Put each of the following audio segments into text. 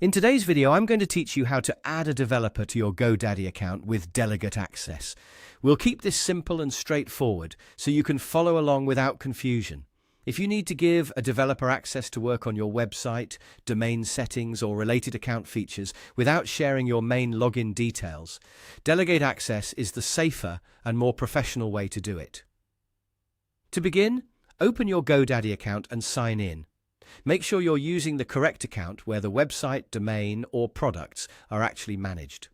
In today's video, I'm going to teach you how to add a developer to your GoDaddy account with delegate access. We'll keep this simple and straightforward so you can follow along without confusion. If you need to give a developer access to work on your website, domain settings, or related account features without sharing your main login details, delegate access is the safer and more professional way to do it. To begin, open your GoDaddy account and sign in. Make sure you're using the correct account where the website, domain, or products are actually managed.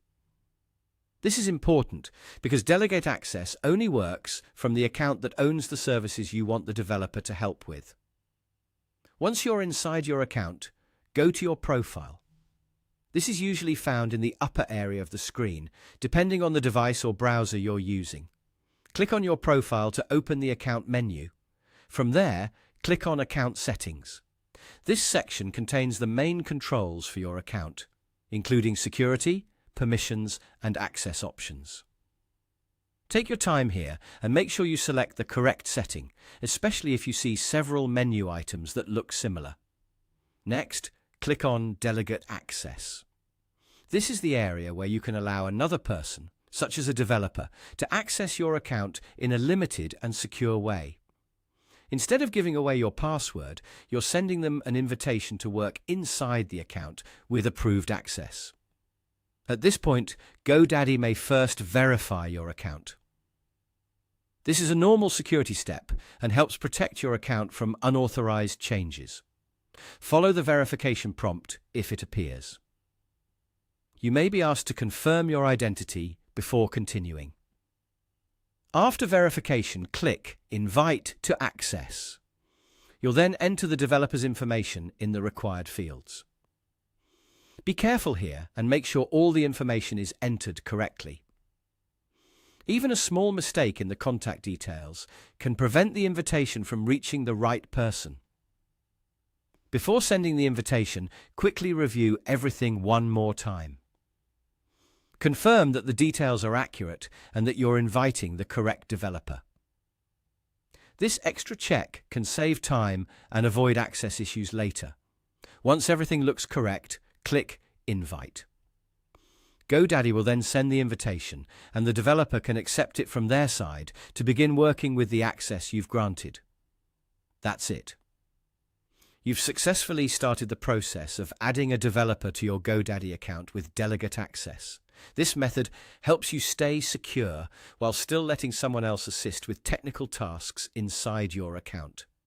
This is important because delegate access only works from the account that owns the services you want the developer to help with. Once you're inside your account, go to your profile. This is usually found in the upper area of the screen, depending on the device or browser you're using. Click on your profile to open the account menu. From there, click on Account Settings. This section contains the main controls for your account, including security, permissions, and access options. Take your time here and make sure you select the correct setting, especially if you see several menu items that look similar. Next, click on Delegate Access. This is the area where you can allow another person, such as a developer, to access your account in a limited and secure way. Instead of giving away your password, you're sending them an invitation to work inside the account with approved access. At this point, GoDaddy may first verify your account. This is a normal security step and helps protect your account from unauthorized changes. Follow the verification prompt if it appears. You may be asked to confirm your identity before continuing. After verification, click Invite to Access. You'll then enter the developer's information in the required fields. Be careful here and make sure all the information is entered correctly. Even a small mistake in the contact details can prevent the invitation from reaching the right person. Before sending the invitation, quickly review everything one more time. Confirm that the details are accurate and that you're inviting the correct developer. This extra check can save time and avoid access issues later. Once everything looks correct, click Invite. GoDaddy will then send the invitation, and the developer can accept it from their side to begin working with the access you've granted. That's it. You've successfully started the process of adding a developer to your GoDaddy account with delegate access. This method helps you stay secure while still letting someone else assist with technical tasks inside your account.